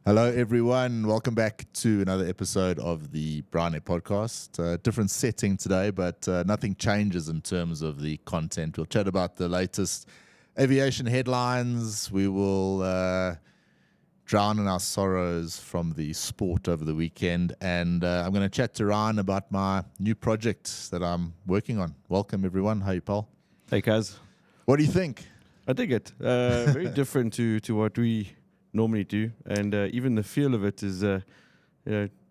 Hello, everyone. Welcome back to another episode of the Bryan Air Podcast. Different setting today, but nothing changes in terms of the content. We'll chat about the latest aviation headlines. We will drown in our sorrows from the sport over the weekend. And I'm going to chat to Ryan about my new project that I'm working on. Welcome, everyone. How are you, Paul? Hey, Kaz. What do you think? I dig it. Very different to what we normally do, and even the feel of it is,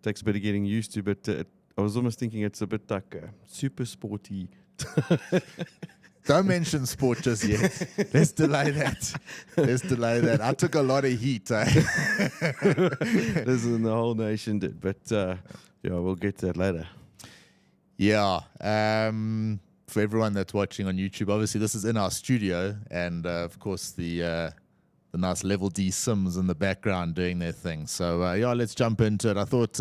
takes a bit of getting used to. But I was almost thinking it's a bit like super sporty. Don't mention sport just yet. Let's delay that. I took a lot of heat. This is the whole nation did, but we'll get to that later. Yeah. For everyone that's watching on YouTube, obviously this is in our studio, and of course the nice level D Sims in the background doing their thing. So let's jump into it. I thought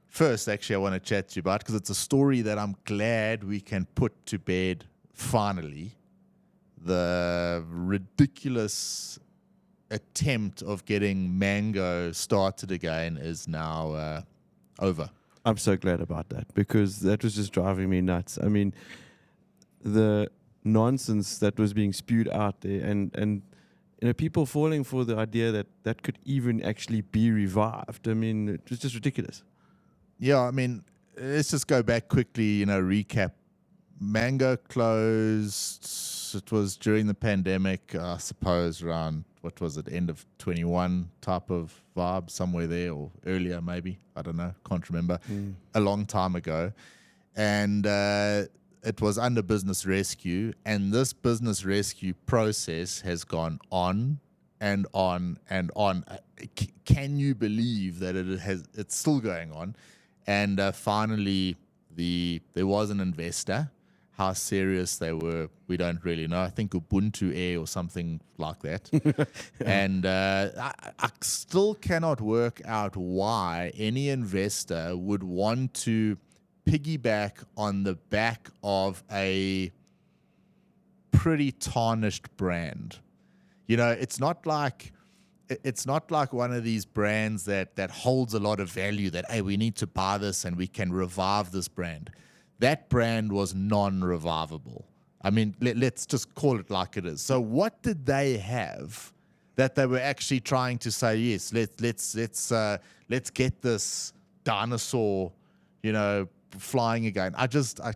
first, actually, I want to chat to you about, because it's a story that I'm glad we can put to bed finally. The ridiculous attempt of getting Mango started again is now over. I'm so glad about that, because that was just driving me nuts. I mean, the nonsense that was being spewed out there, and people falling for the idea that that could even actually be revived. I mean, it was just ridiculous. Yeah, I mean, let's just go back quickly, recap. Mango closed, it was during the pandemic, I suppose around, what was it, end of 21 type of vibe, somewhere there, or earlier maybe, I don't know, can't remember, a long time ago. And it was under business rescue, and this business rescue process has gone on and on and on. Can you believe that it's still going on? And finally, there was an investor. How serious they were, we don't really know. I think Ubuntu Air or something like that. And I still cannot work out why any investor would want to piggyback on the back of a pretty tarnished brand. It's not like one of these brands that holds a lot of value, that, hey, we need to buy this and we can revive this brand. That brand was non-revivable. I mean, let's just call it like it is. So what did they have that they were actually trying to say, yes, let's get this dinosaur, flying again? I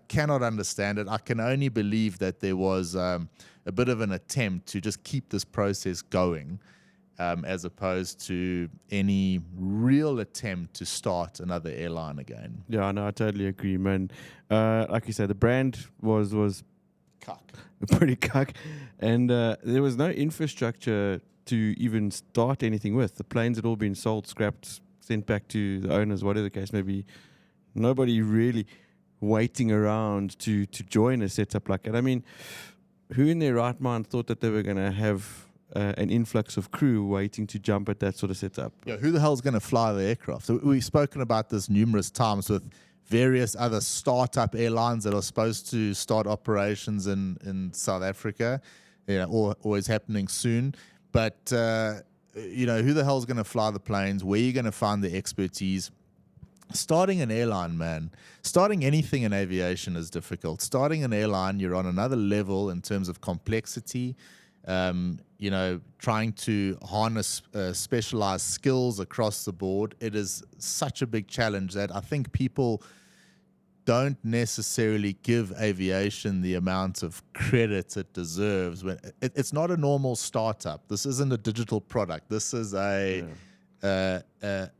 cannot understand it. I can only believe that there was a bit of an attempt to just keep this process going, as opposed to any real attempt to start another airline again. Yeah, no, I totally agree, man. Like you said, the brand was cuck. Pretty cuck, and there was no infrastructure to even start anything with. The planes had all been sold, scrapped, sent back to the owners, whatever the case may be. Nobody really waiting around to join a setup like that. I mean, who in their right mind thought that they were going to have an influx of crew waiting to jump at that sort of setup? Yeah, who the hell's going to fly the aircraft? So we've spoken about this numerous times with various other startup airlines that are supposed to start operations in South Africa, always happening soon. But, who the hell's going to fly the planes? Where are you going to find the expertise? Starting an airline, man, starting anything in aviation is difficult. Starting an airline, you're on another level in terms of complexity. Trying to harness specialized skills across the board. It is such a big challenge that I think people don't necessarily give aviation the amount of credit it deserves. When it's not a normal startup. This isn't a digital product. This is a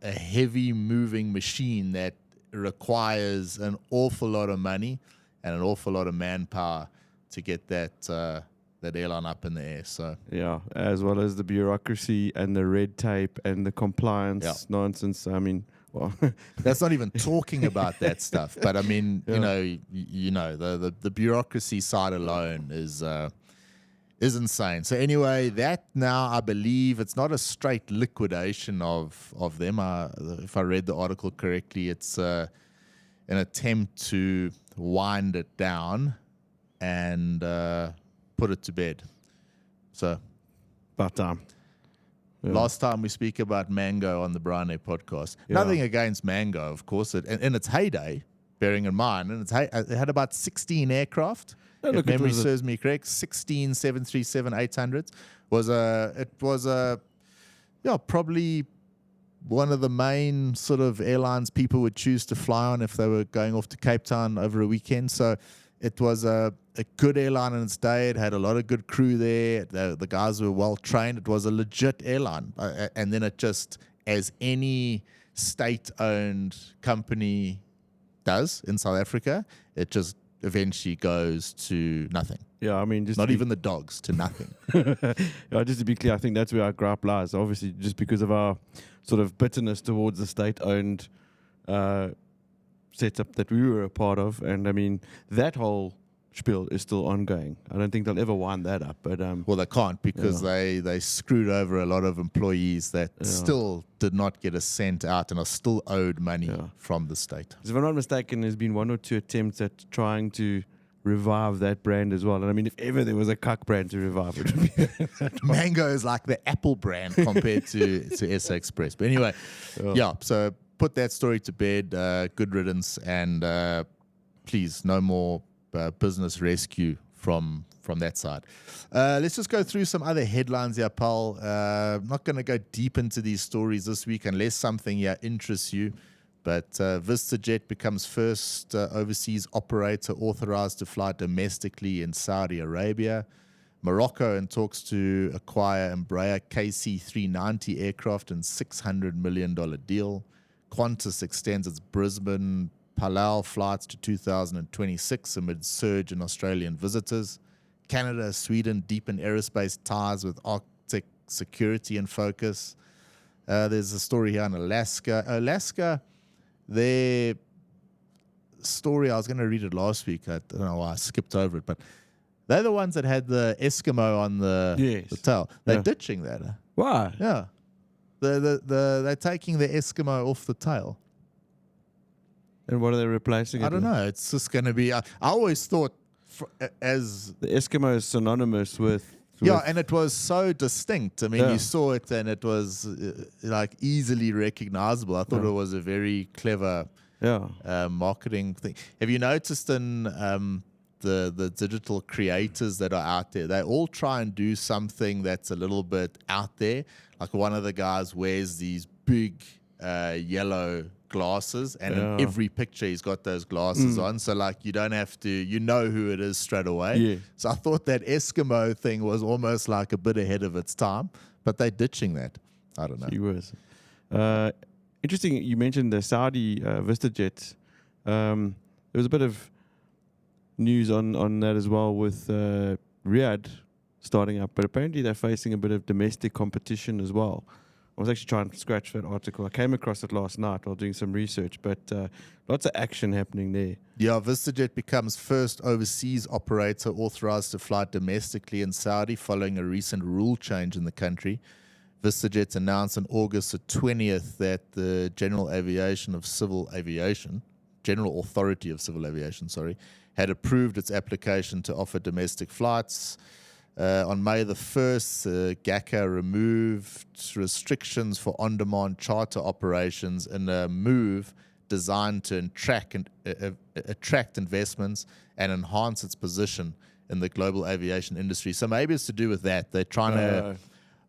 heavy moving machine that requires an awful lot of money and an awful lot of manpower to get that airline up in the air. So yeah, as well as the bureaucracy and the red tape and the compliance nonsense. I mean, well, that's not even talking about that stuff. But I mean, the bureaucracy side alone is insane. So anyway, that now I believe it's not a straight liquidation of them. If I read the article correctly, it's an attempt to wind it down and put it to bed. So But Last time we speak about Mango on the Bryan Air Podcast. Yeah. Nothing against Mango, of course. In its heyday, bearing in mind, it had about 16 aircraft. Yeah, If look, it memory was serves me correct, 16 737-800s probably one of the main sort of airlines people would choose to fly on if they were going off to Cape Town over a weekend. So it was a good airline in its day. It had a lot of good crew there. The guys were well trained. It was a legit airline. And then it just, as any state-owned company does in South Africa, it just eventually goes to nothing. Yeah, I mean, not even the dogs, to nothing. Yeah, just to be clear, I think that's where our gripe lies. Obviously, just because of our sort of bitterness towards the state-owned setup that we were a part of, and I mean that whole spiel is still ongoing. I don't think they'll ever wind that up. But well, they can't because they screwed over a lot of employees that still did not get a cent out and are still owed money from the state. If I'm not mistaken, there's been one or two attempts at trying to revive that brand as well. And I mean, if ever there was a cuck brand to revive, it would be that one. Mango is like the Apple brand compared to SA Express. But anyway, so put that story to bed. Good riddance, and please, no more business rescue from that side. Let's just go through some other headlines here, Paul. I'm not going to go deep into these stories this week unless something here interests you. But VistaJet becomes first overseas operator authorized to fly domestically in Saudi Arabia. Morocco in talks to acquire Embraer KC-390 aircraft in $600 million deal. Qantas extends its Brisbane Palau flights to 2026 amid surge in Australian visitors. Canada, Sweden deepen aerospace ties with Arctic security in focus. There's a story here in Alaska. Their story, I was going to read it last week. I don't know why I skipped over it, but they're the ones that had the Eskimo on the tail. They're ditching that. Why? Yeah. They're taking the Eskimo off the tail. And what are they replacing it I don't know. It's just going to be... I always thought as... The Eskimo is synonymous with... Yeah, and it was so distinct. I mean, you saw it and it was like easily recognizable. I thought it was a very clever marketing thing. Have you noticed in the digital creators that are out there, they all try and do something that's a little bit out there. Like one of the guys wears these big yellow glasses, and in every picture he's got those glasses on, so like you don't have to, you know who it is straight away. So I thought that Eskimo thing was almost like a bit ahead of its time, but they're ditching that. I don't know. He was interesting. You mentioned the Saudi VistaJet. There was a bit of news on that as well with Riyadh starting up, but apparently they're facing a bit of domestic competition as well. I was actually trying to scratch that article. I came across it last night while doing some research, but lots of action happening there. Yeah, VistaJet becomes first overseas operator authorized to fly domestically in Saudi following a recent rule change in the country. VistaJet announced on August the 20th that the General Authority of Civil Aviation, had approved its application to offer domestic flights. On May the 1st, GACA removed restrictions for on-demand charter operations in a move designed to attract investments and enhance its position in the global aviation industry. So maybe it's to do with that. They're trying to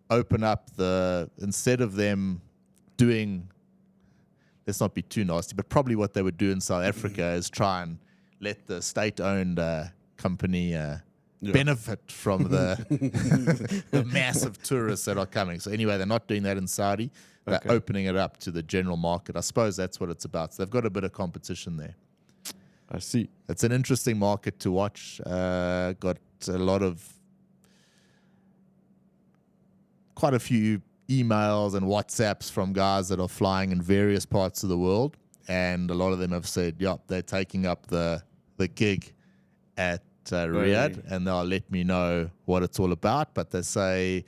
open up instead of them doing, let's not be too nasty, but probably what they would do in South Africa is try and let the state-owned company benefit from the massive tourists that are coming. So anyway, they're not doing that in Saudi. They're opening it up to the general market. I suppose that's what it's about. So they've got a bit of competition there. I see. It's an interesting market to watch. Got quite a few emails and WhatsApps from guys that are flying in various parts of the world. And a lot of them have said, they're taking up the gig at Riyadh, and they'll let me know what it's all about. But they say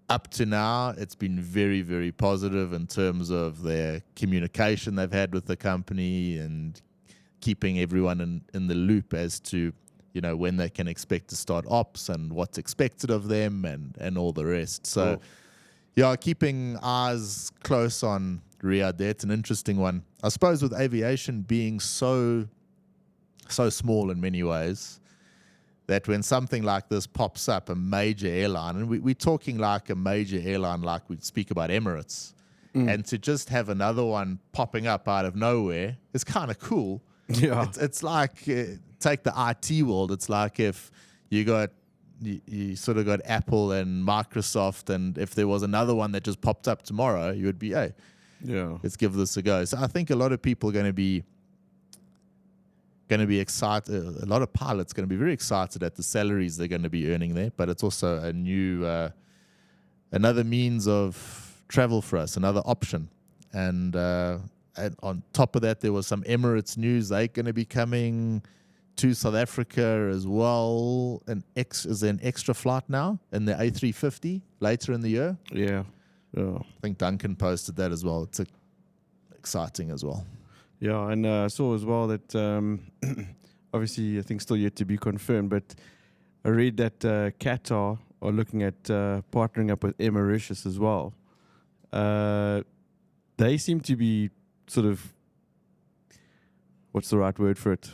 up to now it's been very, very positive in terms of their communication they've had with the company and keeping everyone in the loop as to when they can expect to start ops and what's expected of them and all the rest. So Yeah, keeping eyes close on Riyadh there. It's an interesting one. I suppose with aviation being so small in many ways, that when something like this pops up, a major airline, and we're talking like a major airline like we speak about Emirates, and to just have another one popping up out of nowhere is kind of cool. Yeah. It's like, take the IT world, it's like if you sort of got Apple and Microsoft, and if there was another one that just popped up tomorrow, you would be, hey, Yeah. let's give this a go. So I think a lot of people are going to be excited. A lot of pilots going to be very excited at the salaries they're going to be earning there. But it's also a new, another means of travel for us, another option. And on top of that, there was some Emirates news. They're going to be coming to South Africa as well. Is there an extra flight now in the A350 later in the year? Yeah. Yeah. I think Duncan posted that as well. It's exciting as well. Yeah, and I saw as well that obviously I think still yet to be confirmed, but I read that Qatar are looking at partnering up with Air Mauritius as well. They seem to be sort of, what's the right word for it?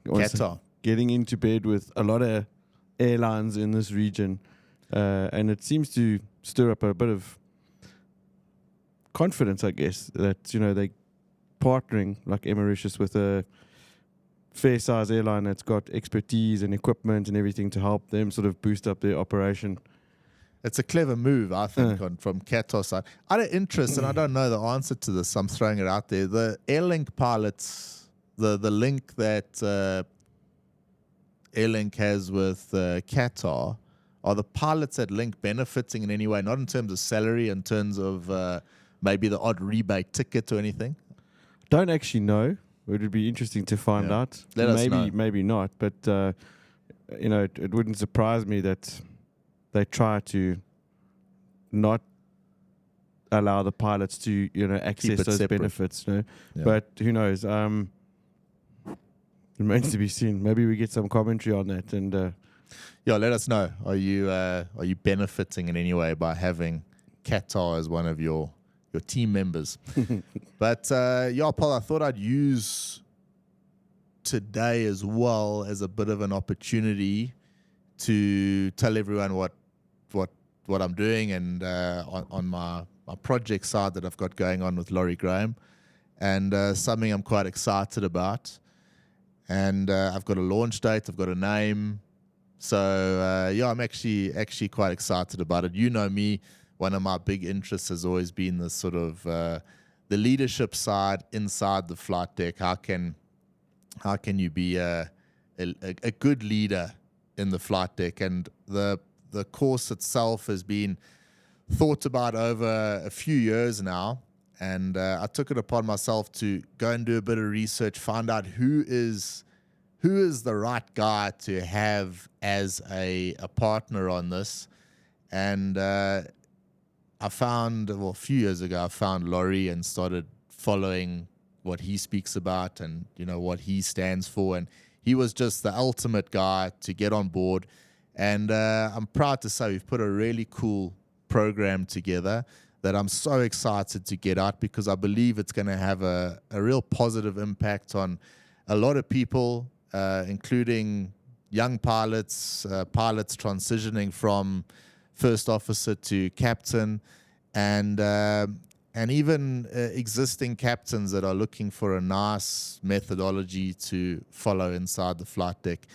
Qatar. Getting into bed with a lot of airlines in this region, and it seems to stir up a bit of confidence, I guess, that they partnering like Air Mauritius with a fair size airline that's got expertise and equipment and everything to help them sort of boost up their operation. It's a clever move, I think, from Qatar's side. I had interest, and I don't know the answer to this. I'm throwing it out there. The Airlink pilots, the link that Airlink has with Qatar, are the pilots at Link benefiting in any way? Not in terms of salary, in terms of maybe the odd rebate ticket or anything? Don't actually know. It would be interesting to find out. Let us know. Maybe not. But it wouldn't surprise me that they try to not allow the pilots to access those separate benefits. Yeah. But who knows? Remains to be seen. Maybe we get some commentary on that. And let us know. Are you benefiting in any way by having Qatar as one of your team members? But Paul, I thought I'd use today as well as a bit of an opportunity to tell everyone what I'm doing, and on my project side that I've got going on with Laurie Graham, and something I'm quite excited about. And I've got a launch date, I've got a name. So I'm actually quite excited about it. You know me. One of my big interests has always been the sort of the leadership side inside the flight deck. How can you be a good leader in the flight deck? And the course itself has been thought about over a few years now. And I took it upon myself to go and do a bit of research, find out who is the right guy to have as a partner on this. And I found, a few years ago, I found Laurie and started following what he speaks about and, what he stands for. And he was just the ultimate guy to get on board. And I'm proud to say we've put a really cool program together that I'm so excited to get out, because I believe it's going to have a real positive impact on a lot of people, including young pilots, pilots transitioning from first officer to captain, and even existing captains that are looking for a nice methodology to follow inside the flight deck.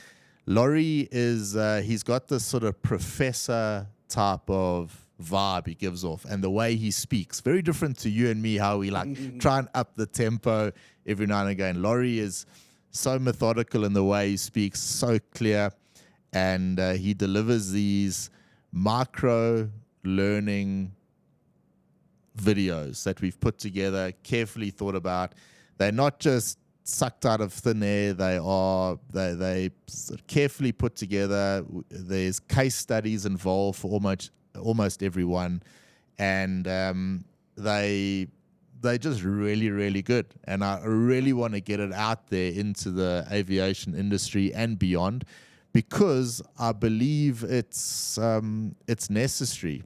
Laurie he's got this sort of professor type of vibe he gives off, and the way he speaks, very different to you and me, how we like try and up the tempo every now and again. Laurie is so methodical in the way he speaks, so clear, and he delivers these micro learning videos that we've put together, carefully thought about. They're not just sucked out of thin air. They carefully put together. There's case studies involved for almost everyone, and they just really, really good. And I really want to get it out there into the aviation industry and beyond, because I believe it's necessary.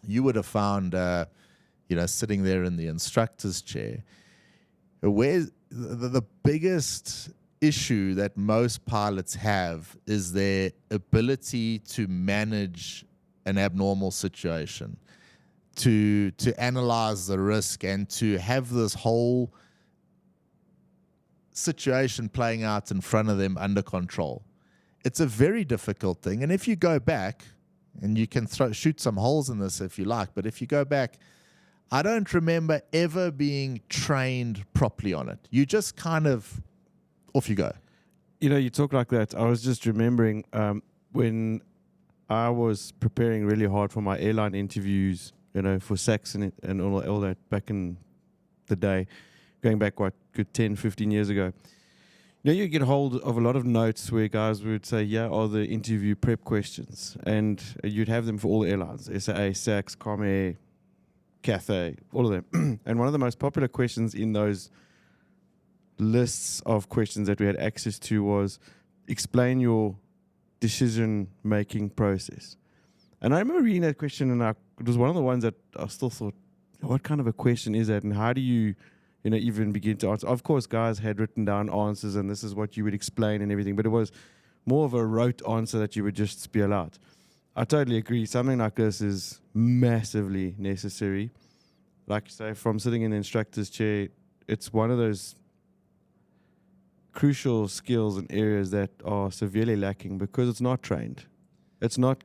you would have found, sitting there in the instructor's chair, where the biggest issue that most pilots have is their ability to manage an abnormal situation, to analyze the risk, and to have this whole situation playing out in front of them under control. It's a very difficult thing. And if you go back, and you can shoot some holes in this if you like, but if you go back, I don't remember ever being trained properly on it. You just kind of, off you go. You talk like that. I was just remembering when I was preparing really hard for my airline interviews, for SACs and all that back in the day, going back, good 10, 15 years ago. You get hold of a lot of notes where guys would say, yeah, are the interview prep questions. And you'd have them for all the airlines, SAA, SACs, Comair, Cathay, all of them. And one of the most popular questions in those lists of questions that we had access to was, explain your decision-making process. And I remember reading that question, and it was one of the ones that I still thought, what kind of a question is that, and how do you even begin to answer? Of course, guys had written down answers, and this is what you would explain and everything, but it was more of a rote answer that you would just spiel out. I totally agree. Something like this is massively necessary. Like you say, from sitting in the instructor's chair, it's one of those crucial skills and areas that are severely lacking because it's not trained. There's not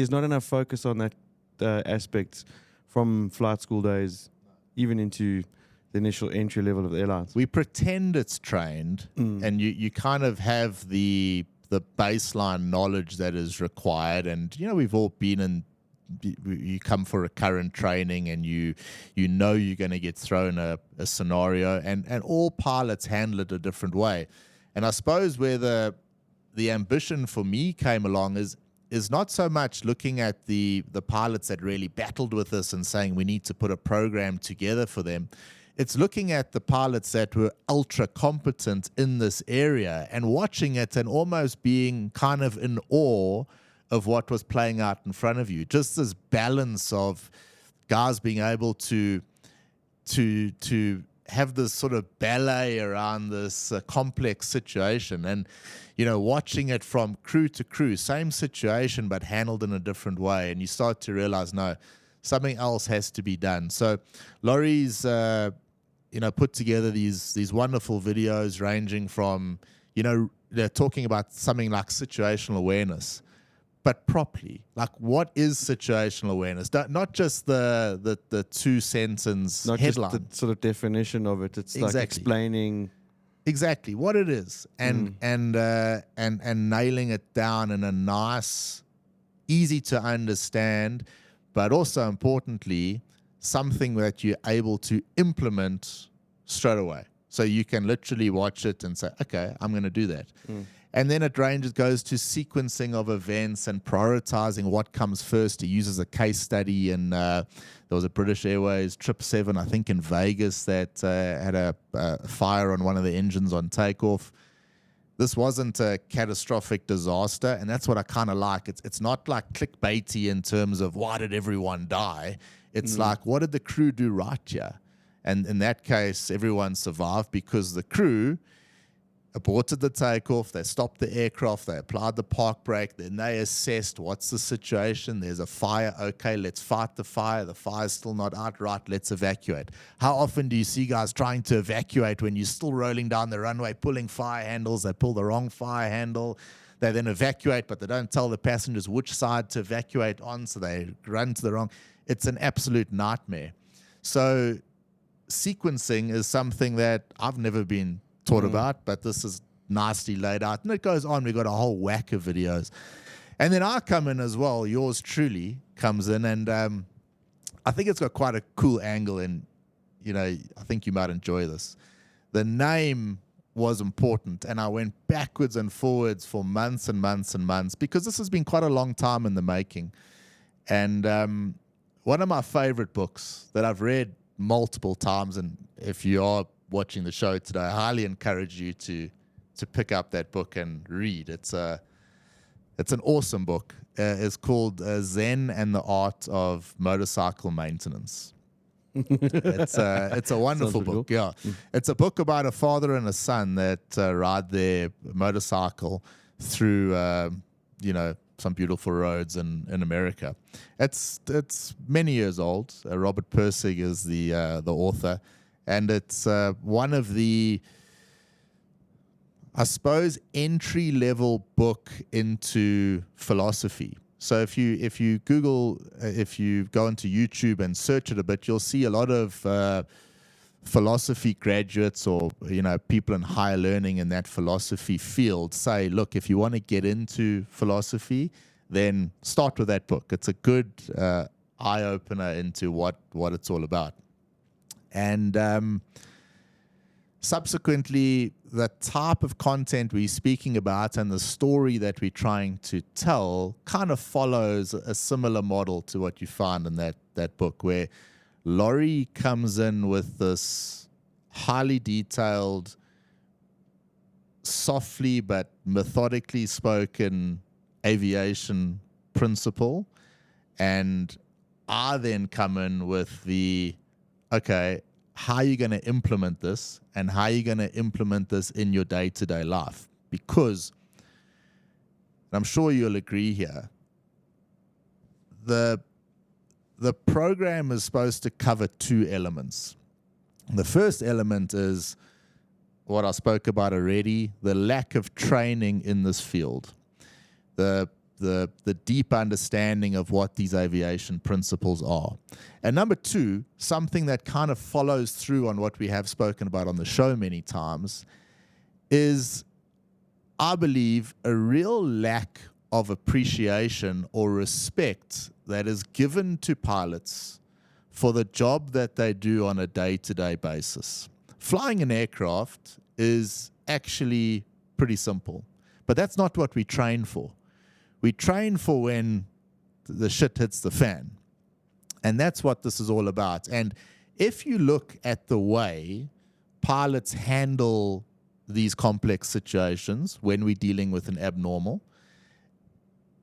enough focus on that aspect from flight school days, even into the initial entry level of the airlines. We pretend it's trained, and you kind of have the baseline knowledge that is required. And we've all been in. You come for a current training, and you're going to get thrown a scenario, and all pilots handle it a different way. And I suppose where the ambition for me came along is not so much looking at the pilots that really battled with this and saying we need to put a program together for them. It's looking at the pilots that were ultra competent in this area and watching it and almost being kind of in awe of what was playing out in front of you. Just this balance of guys being able to have this sort of ballet around this complex situation, and watching it from crew to crew, same situation but handled in a different way, and you start to realize, no, something else has to be done. So Laurie's put together these wonderful videos ranging from they're talking about something like situational awareness, but properly. Like, what is situational awareness? Not just the two sentence not headline. Just the sort of definition of it. It's exactly. like explaining exactly what it is, and nailing it down in a nice, easy to understand, but also importantly, something that you're able to implement straight away. So you can literally watch it and say, okay, I'm going to do that. And then it goes to sequencing of events and prioritizing what comes first. He uses a case study, and there was a British Airways 777, I think in Vegas, that had a fire on one of the engines on takeoff. This wasn't a catastrophic disaster, and that's what I kind of like. It's not like clickbaity in terms of why did everyone die. It's like, what did the crew do right here? And in that case, everyone survived because the crew aborted the takeoff, they stopped the aircraft, they applied the park brake, then they assessed what's the situation. There's a fire, okay, let's fight the fire's still not out, right, let's evacuate. How often do you see guys trying to evacuate when you're still rolling down the runway, pulling fire handles, they pull the wrong fire handle, they then evacuate, but they don't tell the passengers which side to evacuate on, so they run to the wrong. It's an absolute nightmare. So sequencing is something that I've never been taught about, but this is nicely laid out, and it goes on. We've got a whole whack of videos, and then I come in as well. Yours truly comes in, and I think it's got quite a cool angle, and I think you might enjoy this. The name was important, and I went backwards and forwards for months and months and months because this has been quite a long time in the making. And one of my favorite books that I've read multiple times, and if you are watching the show today, I highly encourage you to pick up that book and read. It's It's an awesome book. It's called Zen and the Art of Motorcycle Maintenance. It's a wonderful book. Cool. Yeah, it's a book about a father and a son that ride their motorcycle through some beautiful roads in America. It's many years old. Robert Persig is the author, and it's one of the, I suppose, entry-level book into philosophy. So if you Google, if you go into YouTube and search it a bit, you'll see a lot of philosophy graduates or people in higher learning in that philosophy field say, look, if you want to get into philosophy, then start with that book. It's a good eye opener into what it's all about. And subsequently, the type of content we're speaking about and the story that we're trying to tell kind of follows a similar model to what you find in that book, where Laurie comes in with this highly detailed, softly but methodically spoken aviation principle, and I then come in with how are you going to implement this, and how are you going to implement this in your day-to-day life? Because, and I'm sure you'll agree here, the program is supposed to cover two elements. The first element is what I spoke about already, the lack of training in this field, the deep understanding of what these aviation principles are. And number two, something that kind of follows through on what we have spoken about on the show many times, is, I believe, a real lack of appreciation or respect that is given to pilots for the job that they do on a day-to-day basis. Flying an aircraft is actually pretty simple, but that's not what we train for. We train for when the shit hits the fan. And that's what this is all about. And if you look at the way pilots handle these complex situations when we're dealing with an abnormal,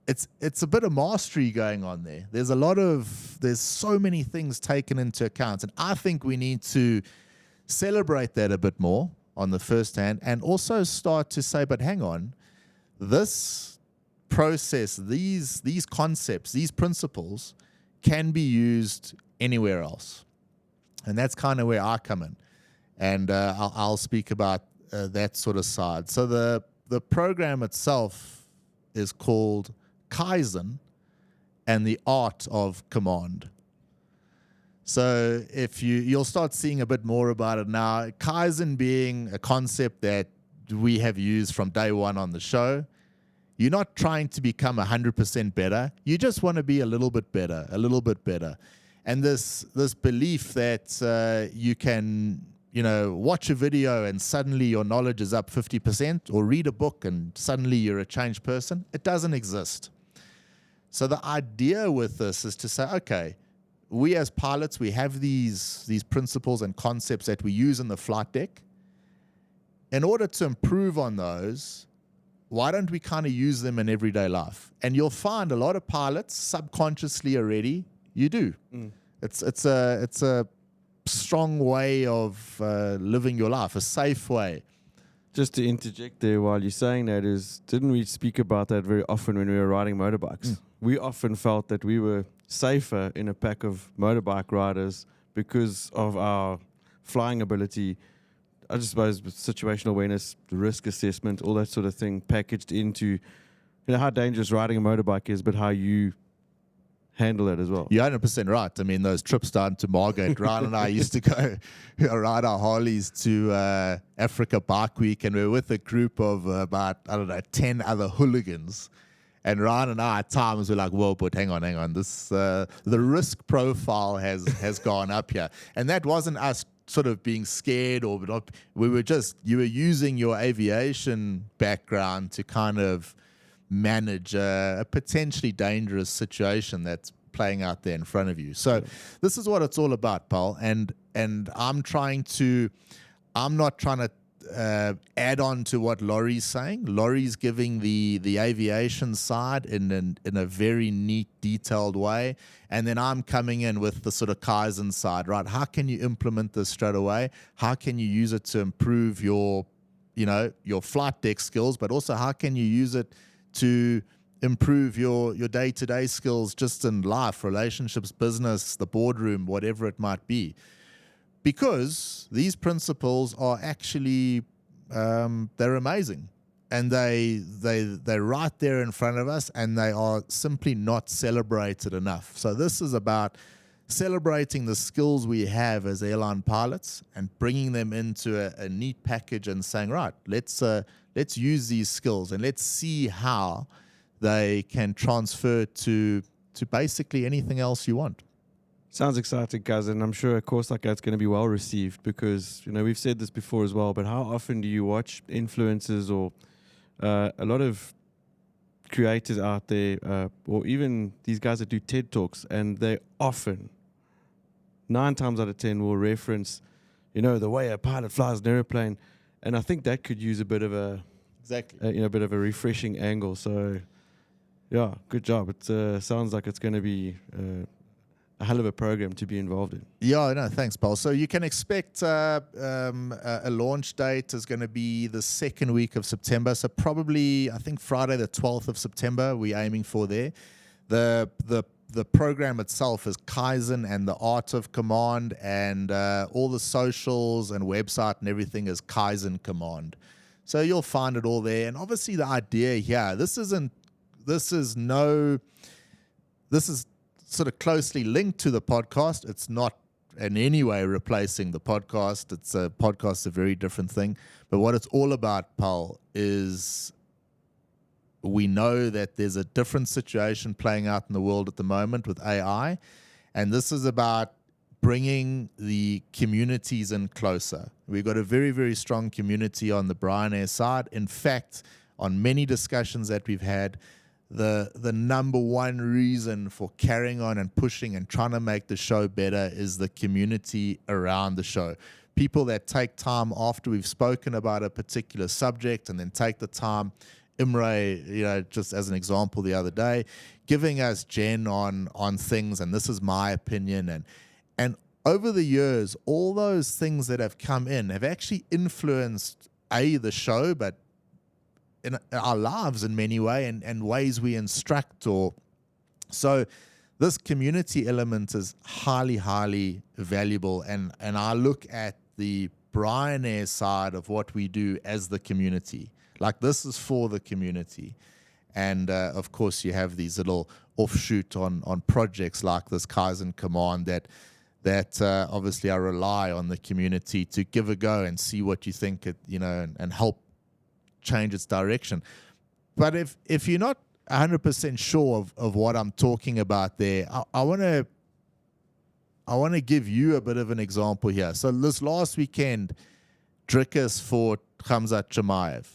it's a bit of mastery going on there. There's so many things taken into account. And I think we need to celebrate that a bit more on the first hand, and also start to say, but hang on, this process, these concepts, these principles can be used anywhere else. And that's kind of where I come in. And I'll speak about that sort of side. So the program itself is called Kaizen and the Art of Command. So if you'll start seeing a bit more about it now. Kaizen being a concept that we have used from day one on the show. You're not trying to become 100% better. You just want to be a little bit better, a little bit better. And this belief that you can, watch a video and suddenly your knowledge is up 50%, or read a book and suddenly you're a changed person, it doesn't exist. So the idea with this is to say, okay, we as pilots, we have these principles and concepts that we use in the flight deck. In order to improve on those, why don't we kind of use them in everyday life? And you'll find a lot of pilots subconsciously already, you do. It's a strong way of living your life, a safe way. Just to interject there while you're saying that is, didn't we speak about that very often when we were riding motorbikes? We often felt that we were safer in a pack of motorbike riders because of our flying ability. I just suppose situational awareness, risk assessment, all that sort of thing packaged into how dangerous riding a motorbike is, but how you handle it as well. You're 100% right. I mean, those trips down to Margate, Ryan and I used to go ride our Harleys to Africa Bike Week, and we were with a group of about, 10 other hooligans. And Ryan and I at times were like, whoa, but hang on. This the risk profile has gone up here. And that wasn't us sort of being scared or not. You were using your aviation background to kind of manage a potentially dangerous situation that's playing out there in front of you. So this is what it's all about, Paul. And I'm not trying to add on to what Laurie's saying. Laurie's giving the aviation side in a very neat, detailed way, and then I'm coming in with the sort of Kaizen side, right? How can you implement this straight away? How can you use it to improve your flight deck skills, but also how can you use it to improve your day-to-day skills just in life, relationships, business, the boardroom, whatever it might be. Because these principles are actually, they're amazing. And they're right there in front of us, and they are simply not celebrated enough. So this is about celebrating the skills we have as airline pilots and bringing them into a neat package and saying, right, let's use these skills and let's see how they can transfer to basically anything else you want. Sounds exciting, guys, and I'm sure a course like that's going to be well received because, we've said this before as well, but how often do you watch influencers or a lot of creators out there or even these guys that do TED Talks, and they often, 9 times out of 10, will reference, the way a pilot flies an airplane, and I think that could use a bit of a bit of a refreshing angle. So, yeah, good job. It sounds like it's going to be a hell of a program to be involved in. Yeah, no, thanks, Paul. So you can expect a launch date is going to be the second week of September. So probably, I think Friday the 12th of September, we're aiming for there. The program itself is Kaizen and the Art of Command, and all the socials and website and everything is Kaizen Command. So you'll find it all there. And obviously the idea here, this is sort of closely linked to the podcast. It's not in any way replacing the podcast. Podcast's a very different thing. But what it's all about, Paul, is we know that there's a different situation playing out in the world at the moment with AI. And this is about bringing the communities in closer. We've got a very, very strong community on the Bryan Air side. In fact, on many discussions that we've had, the number one reason for carrying on and pushing and trying to make the show better is the community around the show. People that take time after we've spoken about a particular subject and then take the time. Imre, just as an example the other day, giving us gen on things, and this is my opinion. And over the years, all those things that have come in have actually influenced, the show, but in our lives in many ways and ways we instruct. So this community element is highly, highly valuable. And I look at the Bryan Air side of what we do as the community. Like, this is for the community. And of course, you have these little offshoot on projects like this Kaizen Command that obviously I rely on the community to give a go and see what you think, and help change its direction. But if you're not 100% sure of what I'm talking about there, I want to give you a bit of an example here. So this last weekend, Drickus fought Khamzat Chimaev.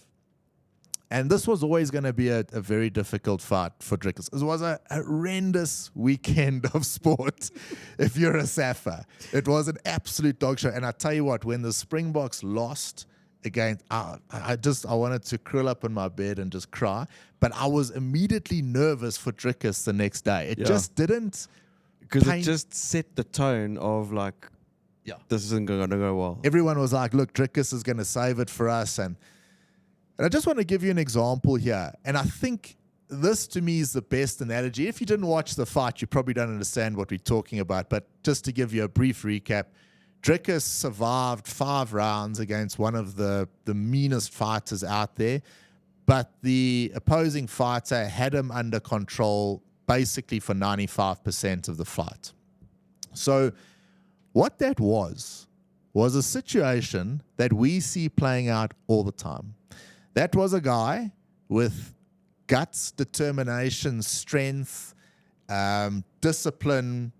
And this was always going to be a very difficult fight for Drickus. It was a horrendous weekend of sport if you're a Safa. It was an absolute dog show. And I tell you what, when the Springboks lost again, I wanted to curl up in my bed and just cry. But I was immediately nervous for Drickus the next day. It just didn't. Because it just set the tone of this isn't going to go well. Everyone was like, look, Drickus is going to save it for us. And I just want to give you an example here. And I think this, to me, is the best analogy. If you didn't watch the fight, you probably don't understand what we're talking about. But just to give you a brief recap, Drickus survived 5 rounds against one of the meanest fighters out there. But the opposing fighter had him under control basically for 95% of the fight. So what that was a situation that we see playing out all the time. That was a guy with guts, determination, strength, discipline,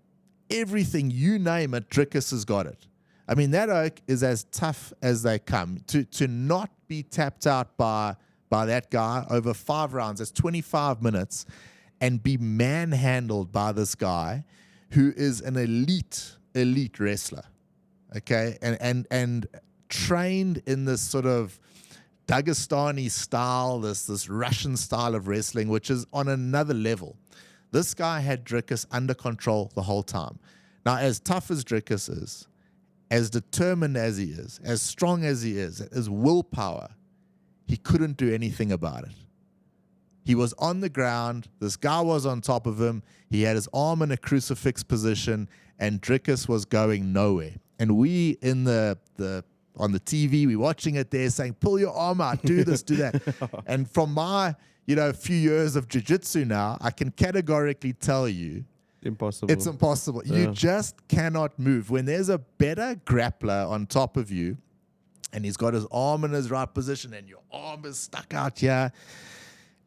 everything, you name it, Drickus has got it. I mean, that oak is as tough as they come. To not be tapped out by that guy over 5 rounds, that's 25 minutes, and be manhandled by this guy who is an elite wrestler, okay? And trained in this sort of Dagestani style, this Russian style of wrestling, which is on another level. This guy had Dricus under control the whole time. Now, as tough as Dricus is, as determined as he is, as strong as he is, his willpower, he couldn't do anything about it. He was on the ground. This guy was on top of him. He had his arm in a crucifix position, and Dricus was going nowhere. And we on the TV, we're watching it there saying, pull your arm out, do this, do that. And from my, few years of jiu-jitsu now, I can categorically tell you, it's impossible. Yeah. You just cannot move. When there's a better grappler on top of you, and he's got his arm in his right position, and your arm is stuck out here,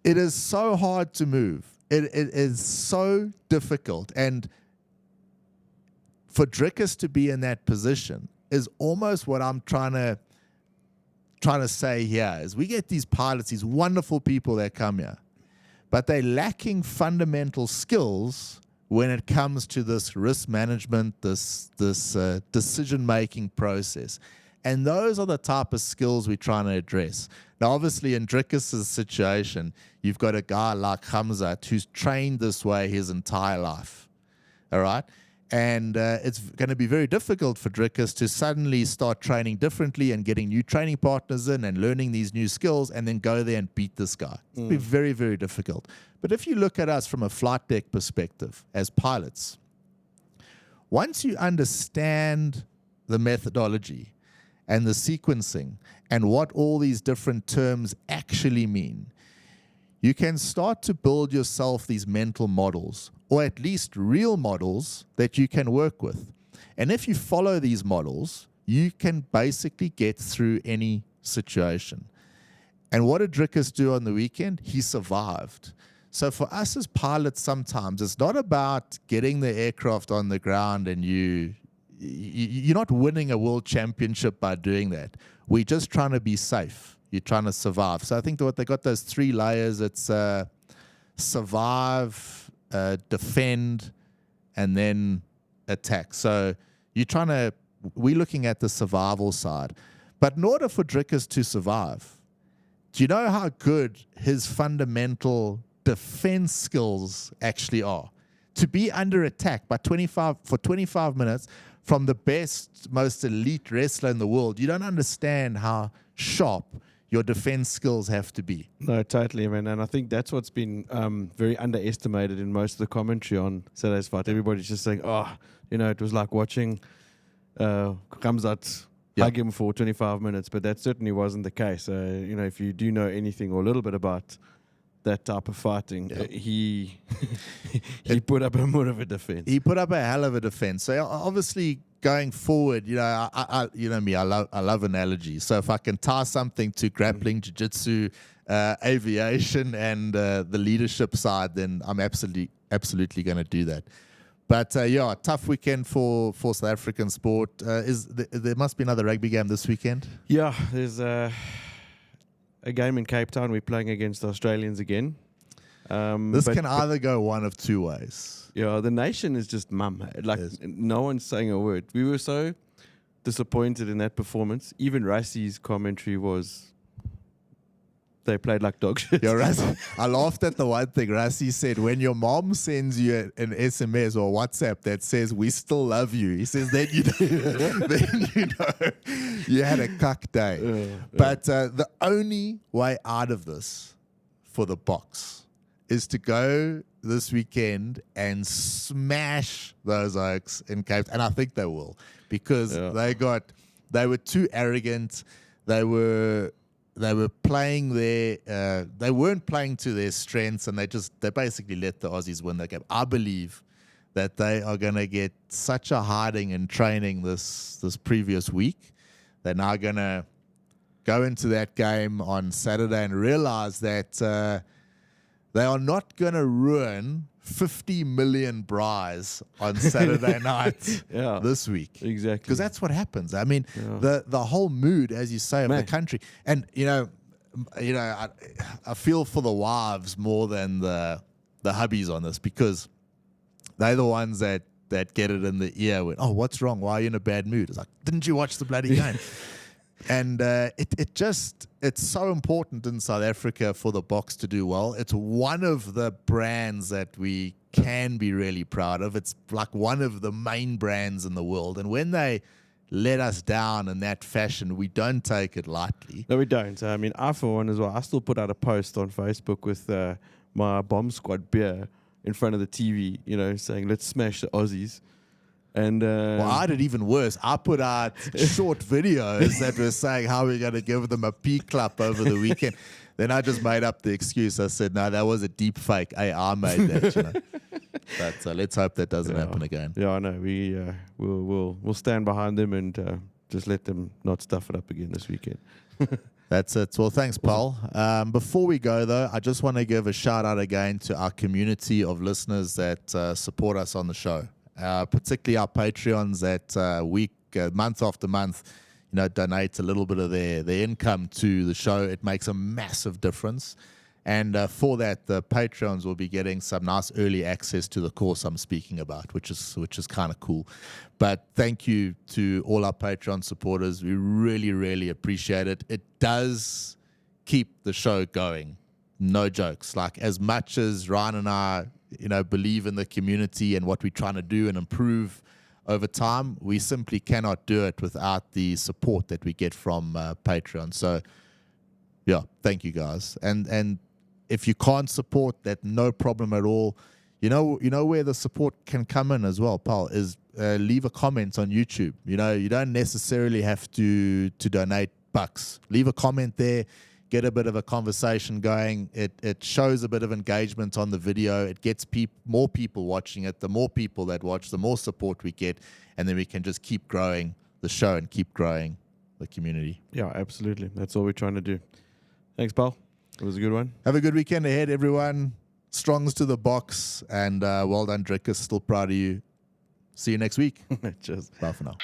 it is so hard to move. It is so difficult. And for Dricus to be in that position is almost what I'm trying to say here is we get these pilots, these wonderful people that come here, but they're lacking fundamental skills when it comes to this risk management, this decision-making process. And those are the type of skills we're trying to address. Now, obviously, in Dricus's situation, you've got a guy like Hamzat who's trained this way his entire life, all right? And it's going to be very difficult for Dricus to suddenly start training differently and getting new training partners in and learning these new skills and then go there and beat this guy. It'll be very, very difficult. But if you look at us from a flight deck perspective as pilots, once you understand the methodology and the sequencing and what all these different terms actually mean, you can start to build yourself these mental models, or at least real models that you can work with. And if you follow these models, you can basically get through any situation. And what did Dricus do on the weekend? He survived. So for us as pilots, sometimes it's not about getting the aircraft on the ground and you're not winning a world championship by doing that. We're just trying to be safe. You're trying to survive. So I think what they got those 3 layers. It's survive, defend, and then attack. So we're looking at the survival side. But in order for Dricus to survive, do you know how good his fundamental defense skills actually are? To be under attack for 25 minutes from the best, most elite wrestler in the world, you don't understand how sharp your defense skills have to be. No, totally, man. And I think that's what's been very underestimated in most of the commentary on Saturday's fight. Everybody's just saying, it was like watching Kamzat hug him for 25 minutes, but that certainly wasn't the case. If you do know anything or a little bit about that type of fighting, he put up a more of a defense. He put up a hell of a defense. So obviously going forward, I love analogies. So if I can tie something to grappling, jiu-jitsu, aviation, and the leadership side, then I'm absolutely going to do that. But tough weekend for South African sport. There must be another rugby game this weekend? Yeah, there's a game in Cape Town. We're playing against the Australians again. This can either go one of 2 ways. Yeah, the nation is just mum. No one's saying a word. We were so disappointed in that performance. Even Rassi's commentary was, they played like dog shit. Yeah, Rassi, I laughed at the one thing Rassi said. When your mom sends you an SMS or WhatsApp that says, "We still love you," he says, then you you had a cuck day. But the only way out of this for the Boks is to go this weekend and smash those Oaks in Cape. And I think they will, because they were too arrogant. They were playing they weren't playing to their strengths, and they basically let the Aussies win that game. I believe that they are going to get such a hiding in training this previous week. They're now going to go into that game on Saturday and realize that they are not going to ruin 50 million braais on Saturday night this week. Exactly. Because that's what happens. I mean, the whole mood, as you say, of the country. And, I feel for the wives more than the hubbies on this, because they're the ones that get it in the ear with, "Oh, what's wrong? Why are you in a bad mood?" It's like, didn't you watch the bloody game? And it's so important in South Africa for the box to do well. It's one of the brands that we can be really proud of. It's like one of the main brands in the world. And when they let us down in that fashion, we don't take it lightly. No, we don't. I mean, I, for one as well, I still put out a post on Facebook with my Bomb Squad beer in front of the TV, you know, saying, let's smash the Aussies. And well, I did even worse. I put out short videos that were saying how we're going to give them a peak clap over the weekend. Then I just made up the excuse. I said, no, that was a deep fake. Hey, I made that, you know. But let's hope that doesn't happen again. Yeah, I know. We'll stand behind them and just let them not stuff it up again this weekend. That's it. Well, thanks, Paul. Before we go, though, I just want to give a shout out again to our community of listeners that support us on the show. Particularly our Patreons that month after month, you know, donate a little bit of their income to the show. It makes a massive difference. And for that, the Patreons will be getting some nice early access to the course I'm speaking about, which is kind of cool. But thank you to all our Patreon supporters. We really, really appreciate it. It does keep the show going. No jokes. Like, as much as Ryan and I, you know, believe in the community and what we're trying to do and improve over time, we simply cannot do it without the support that we get from Patreon. So, yeah, thank you guys. And if you can't support that, no problem at all. You know where the support can come in as well, Paul, is leave a comment on YouTube. You know, you don't necessarily have to donate bucks. Leave a comment there. Get a bit of a conversation going. It shows a bit of engagement on the video. It gets more people watching it. The more people that watch, the more support we get, and then we can just keep growing the show and keep growing the community. Yeah, absolutely. That's all we're trying to do. Thanks, Paul. It was a good one. Have a good weekend ahead, everyone. Strongs to the box, and well done, Drickus. Still proud of you. See you next week. Cheers. Bye for now.